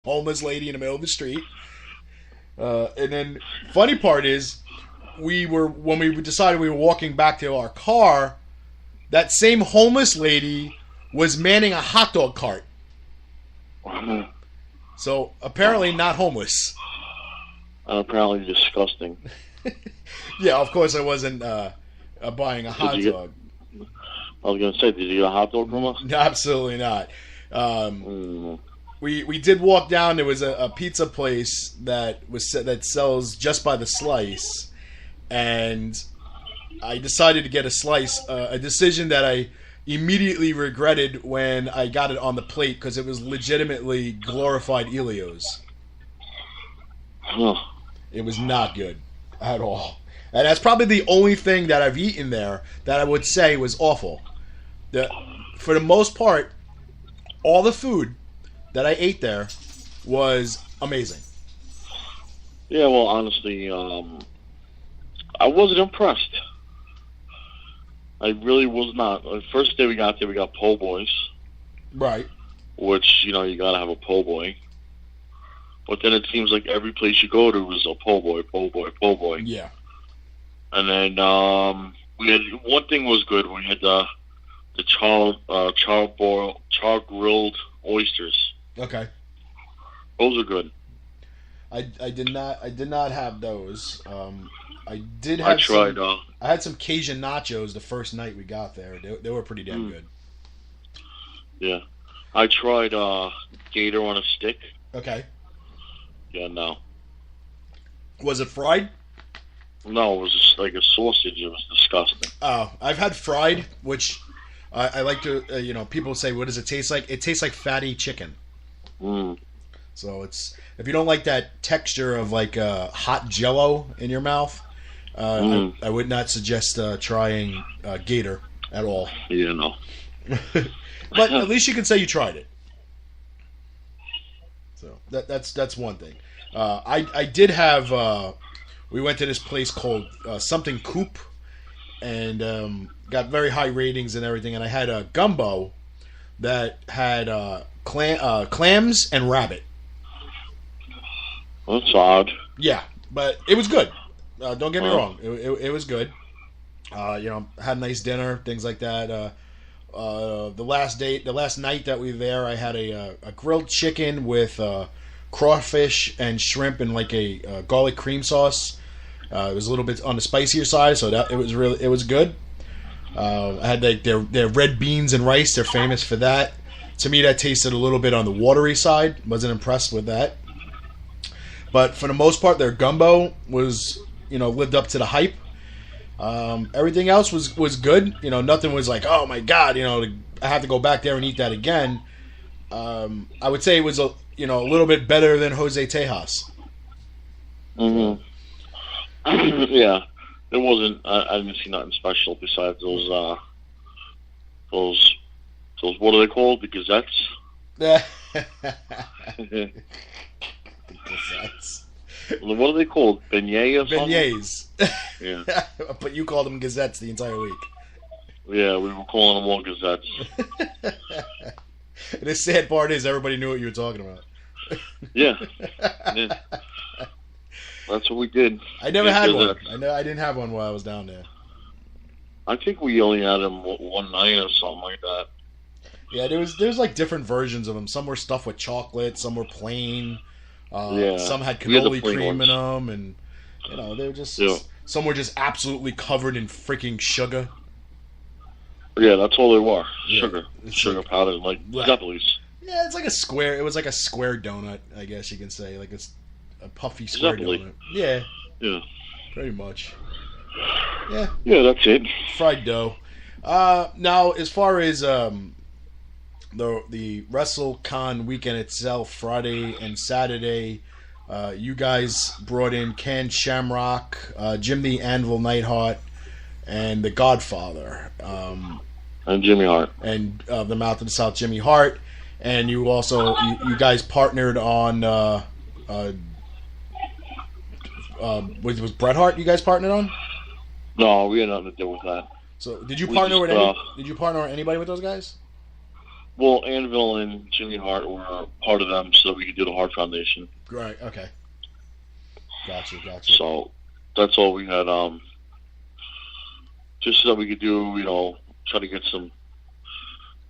homeless lady in the middle of the street. And then, funny part is, when we decided we were walking back to our car, that same homeless lady was manning a hot dog cart. So apparently not homeless. Apparently disgusting. Yeah, of course I wasn't buying a hot dog. I was going to say, did you get a hot dog from us? Absolutely not. We did walk down. There was a pizza place that sells just by the slice, and I decided to get a slice. A decision that I immediately regretted when I got it on the plate because it was legitimately glorified Elio's. It was not good at all. And that's probably the only thing that I've eaten there that I would say was awful. For the most part, all the food that I ate there was amazing. Yeah, well, honestly, I wasn't impressed. I really was not. The first day we got there, we got po' boys. Right. Which, you gotta have a po' boy. But then it seems like every place you go to is a po' boy, po' boy, po' boy. Yeah. And then we had one thing was good. We had the char grilled oysters. Okay. Those are good. I did not have those. I had some Cajun nachos the first night we got there. They were pretty damn good. Yeah. I tried gator on a stick. Okay. Yeah, no. Was it fried? No, it was just like a sausage. It was disgusting. Oh, I've had fried, which I like to, people say, what does it taste like? It tastes like fatty chicken. So if you don't like that texture of like hot Jello in your mouth, I would not suggest trying gator at all. Yeah, no. But at least you can say you tried it. So that's one thing. I did have. We went to this place called something Coop, and got very high ratings and everything. And I had a gumbo that had clams and rabbit. That's odd. Yeah, but it was good. Don't get me wrong. It was good. Had a nice dinner, things like that. The last night that we were there, I had a grilled chicken with crawfish and shrimp and like a garlic cream sauce. It was a little bit on the spicier side, so it was good. I had like their red beans and rice. They're famous for that. To me, that tasted a little bit on the watery side. Wasn't impressed with that. But for the most part, their gumbo was, lived up to the hype. Everything else was good. Nothing was like, oh my God, I have to go back there and eat that again. I would say it was a little bit better than Jose Tejas. Mm-hmm. Yeah, it wasn't. I didn't see nothing special besides those. What are they called? The gazettes. Gazettes. What are they called? Beignets or something? Beignets. Yeah. But you called them gazettes the entire week. Yeah, we were calling them all gazettes. The sad part is everybody knew what you were talking about. Yeah. That's what we did. I never had one. I didn't have one while I was down there. I think we only had them one night or something like that. Yeah, there's like different versions of them. Some were stuffed with chocolate, some were plain. Some had cannoli cream in them, and they were just. Yeah. Some were just absolutely covered in freaking sugar. Yeah, that's all they were. Yeah, sugar powder, like Zeppelins. Yeah, it's like a square. It was like a square donut, I guess you can say. Like it's a puffy square donut. Yeah. Yeah. Pretty much. Yeah. Yeah, that's it. Fried dough. Now, as far as the Wrestlecon weekend itself, Friday and Saturday, you guys brought in Ken Shamrock, Jim the Anvil Neidhart, and the Godfather. And Jimmy Hart. And the Mouth of the South, Jimmy Hart. And you also, you guys partnered on, was Bret Hart you guys partnered on? No, we had nothing to do with that. So, did you partner with anybody with those guys? Well, Anvil and Jimmy Hart were part of them, so we could do the Hart Foundation. Right. Okay. Gotcha. So that's all we had. Just so that we could do, try to get some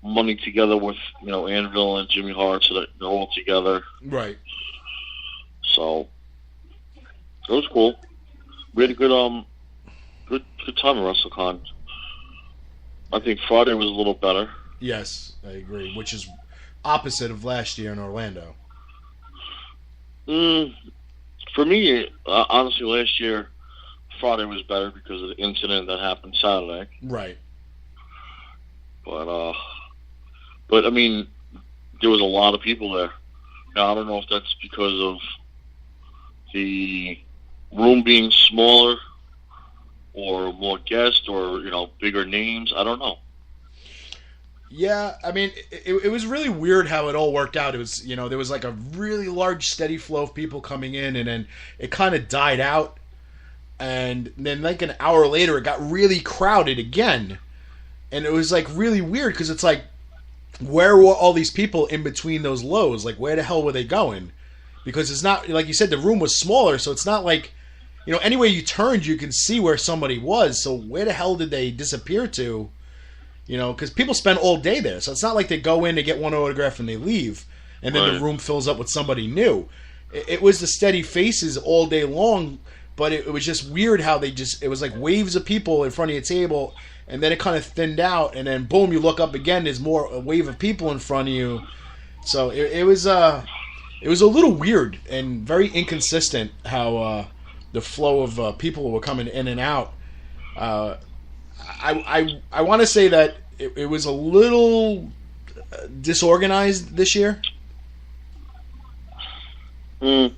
money together with, Anvil and Jimmy Hart, so that they're all together. Right. So it was cool. We had a good time at Wrestlecon. I think Friday was a little better. Yes, I agree. Which is opposite of last year in Orlando. For me, honestly, last year Friday was better because of the incident that happened Saturday. Right. But I mean, there was a lot of people there. Now, I don't know if that's because of the room being smaller or more guests or, bigger names. I don't know. Yeah, I mean, it was really weird how it all worked out. It was, there was like a really large, steady flow of people coming in, and then it kind of died out. And then like an hour later, it got really crowded again. And it was like really weird because it's like, where were all these people in between those lows? Like, where the hell were they going? Because it's not, like you said, the room was smaller, so it's not like, anywhere you turned, you can see where somebody was. So where the hell did they disappear to? Because people spend all day there. So it's not like they go in, they get one autograph, and they leave. And then the room fills up with somebody new. It was the steady faces all day long, but it was just weird how it was like waves of people in front of your table, and then it kind of thinned out, and then boom, you look up again, there's a wave of people in front of you. So it was a little weird and very inconsistent how the flow of people who were coming in and out. I want to say that it was a little disorganized this year. Well,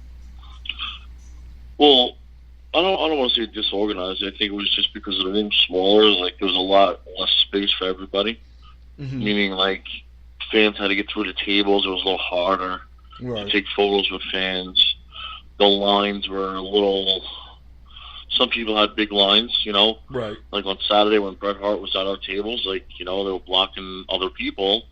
I don't want to say disorganized. I think it was just because of the room smaller. Like there was a lot less space for everybody. Mm-hmm. Meaning, like fans had to get through the tables. It was a little harder to take photos with fans. The lines were a little. Some people had big lines, Right. Like on Saturday when Bret Hart was at our tables, they were blocking other people.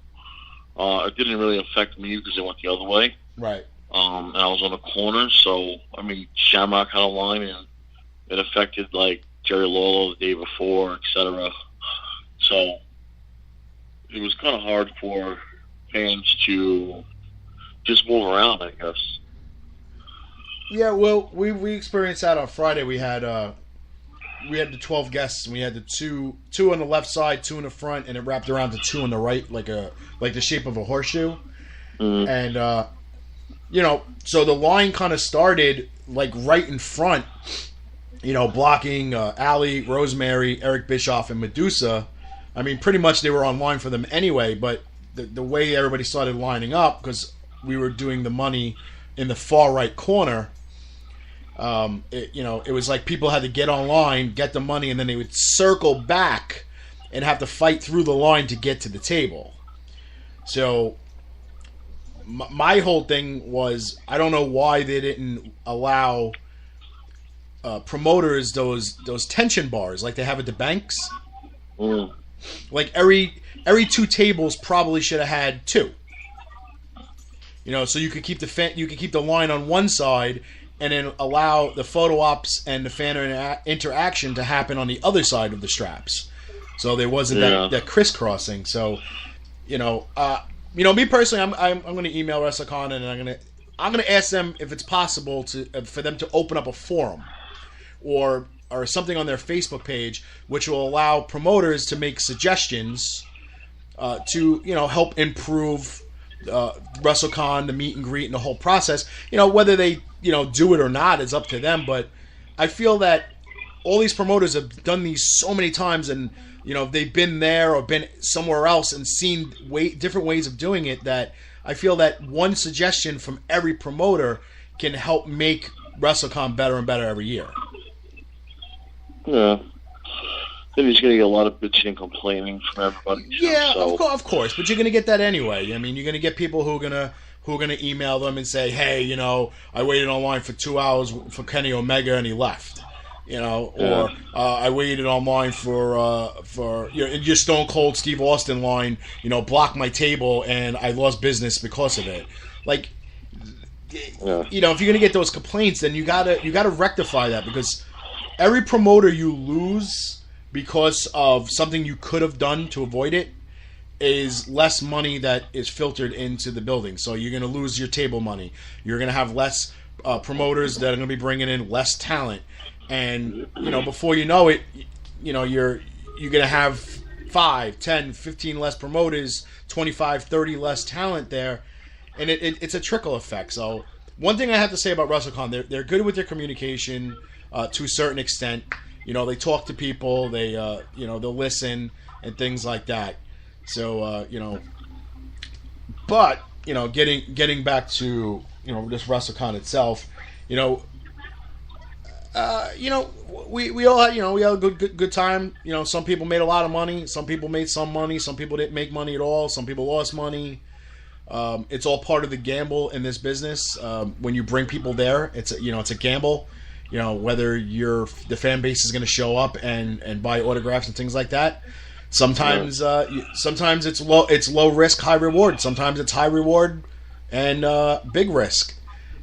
It didn't really affect me because they went the other way. Right. And I was on the corner, so, I mean, Shamrock had a line, and it affected, like, Jerry Lawler the day before, etc. So it was kind of hard for fans to just move around, I guess. Yeah, well, we experienced that on Friday. We had the 12 guests, and we had the two on the left side, two in the front, and it wrapped around to two on the right, like the shape of a horseshoe. Mm-hmm. And so the line kind of started like right in front, blocking Allie, Rosemary, Eric Bischoff, and Medusa. I mean, pretty much they were on line for them anyway. But the way everybody started lining up, because we were doing the money in the far right corner. It was like people had to get online, get the money, and then they would circle back and have to fight through the line to get to the table. So my whole thing was, I don't know why they didn't allow promoters those tension bars like they have at the banks. Mm. Like every two tables probably should have had two. So you could keep the line on one side, and then allow the photo ops and the fan interaction to happen on the other side of the straps. So there wasn't that crisscrossing. So, me personally, I'm going to email Wrestlecon, and I'm going to ask them if it's possible for them to open up a forum or something on their Facebook page, which will allow promoters to make suggestions to help improve WrestleCon, the meet and greet, and the whole process. Whether they do it or not is up to them. But I feel that all these promoters have done these so many times, and they've been there or been somewhere else and seen different ways of doing it, that I feel that one suggestion from every promoter can help make WrestleCon better and better every year. Yeah. Then he's going to get a lot of bitching and complaining from everybody. Yeah, of course, but you're going to get that anyway. I mean, you're going to get people who are going to email them and say, "Hey, I waited online for 2 hours for Kenny Omega and he left." or I waited online for your Stone Cold Steve Austin line, blocked my table and I lost business because of it. Like, if you're gonna get those complaints, then you gotta rectify that, because every promoter you lose because of something you could have done to avoid it is less money that is filtered into the building. So you're going to lose your table money. You're going to have less promoters that are going to be bringing in less talent. And, before you know it, you're going to have 5, 10, 15 less promoters, 25, 30 less talent there. And it's a trickle effect. So one thing I have to say about Wrestlecon, they're good with their communication to a certain extent. They talk to people, they'll listen and things like that. So, but, getting back to, this WrestleCon itself, we all had, we had a good time. Some people made a lot of money. Some people made some money. Some people didn't make money at all. Some people lost money. It's all part of the gamble in this business. When you bring people there, it's a gamble. Whether the fan base is going to show up and buy autographs and things like that. Sometimes it's low risk, high reward. Sometimes it's high reward and big risk.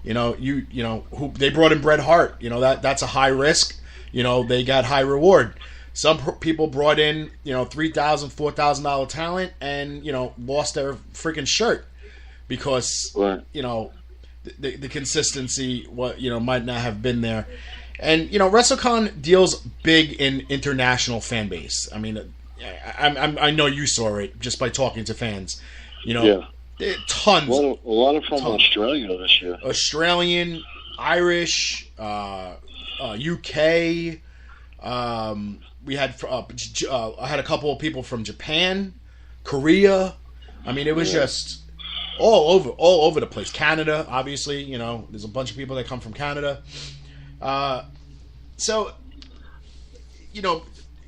Who they brought in Bret Hart. That's a high risk. They got high reward. Some people brought in $3,000, $4,000 talent and lost their freaking shirt because the consistency might not have been there. And WrestleCon deals big in international fan base. I mean, I know you saw it just by talking to fans. Tons. A lot of from Australia this year. Australian, Irish, UK. We had I had a couple of people from Japan, Korea. I mean, it was just all over the place. Canada, obviously. There's a bunch of people that come from Canada. So,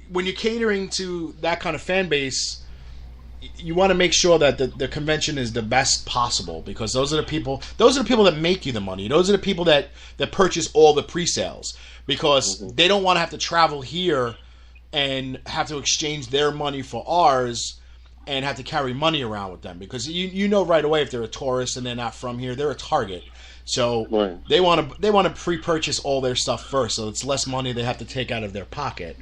when you're catering to that kind of fan base, you want to make sure that the convention is the best possible, because those are the people that make you the money. Those are the people that purchase all the pre-sales, because they don't want to have to travel here and have to exchange their money for ours and have to carry money around with them, because you know right away if they're a tourist and they're not from here, they're a target. So they want to pre-purchase all their stuff first, so it's less money they have to take out of their pocket.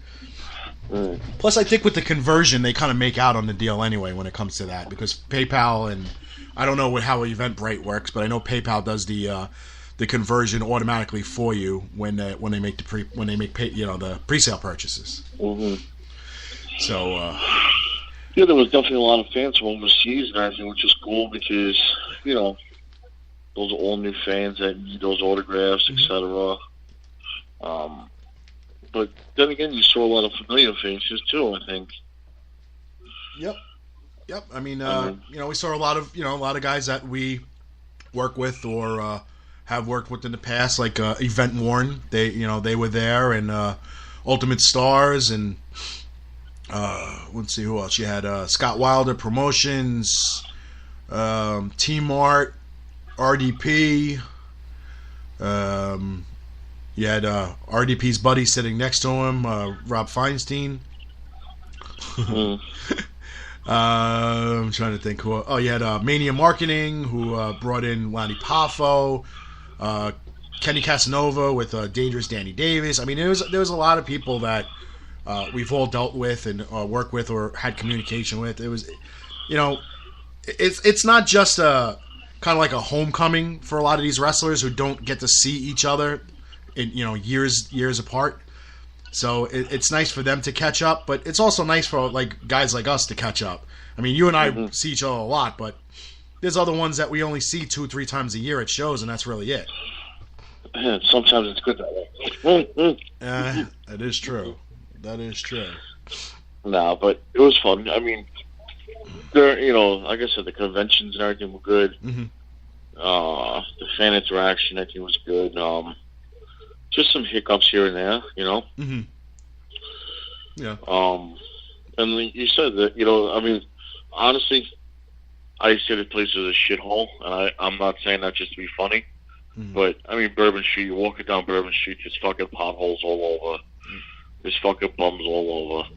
Plus, I think with the conversion, they kind of make out on the deal anyway when it comes to that, because PayPal, and I don't know how Eventbrite works, but I know PayPal does the conversion automatically for you when they make the pre-sale purchases. Mm-hmm. So there was definitely a lot of fans from overseas and everything, which is cool, because those are all new fans that need those autographs, etc. But then again, you saw a lot of familiar faces too, I think. Yep. I mean, we saw a lot of guys that we work with or have worked with in the past, like Event Warren. They were there, and Ultimate Stars, and let's see who else. You had Scott Wilder Promotions, Team Art, RDP. You had RDP's buddy sitting next to him, Rob Feinstein. I'm trying to think who. Oh, you had Mania Marketing, who brought in Lanny Poffo, Kenny Casanova with Dangerous Danny Davis. I mean, there was a lot of people that we've all dealt with and worked with or had communication with. It was, it's not just a kind of like a homecoming for a lot of these wrestlers who don't get to see each other in years apart. So it's nice for them to catch up, but it's also nice for like guys like us to catch up. I mean, you and I see each other a lot, but there's other ones that we only see 2-3 times a year at shows, and that's really it. Sometimes it's good that way. That is true. No, but it was fun. I mean, there, like I said, the conventions and everything were good. The fan interaction, I think, was good. Just some hiccups here and there, Yeah. And you said that, I mean, honestly, I say the place is a shithole, and I'm not saying that just to be funny. But I mean, Bourbon Street. You're walking down Bourbon Street. There's fucking potholes all over. There's fucking bums all over.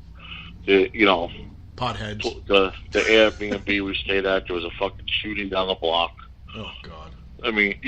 You know, Potheads. The Airbnb we stayed at, there was a fucking shooting down the block. Oh God. I mean,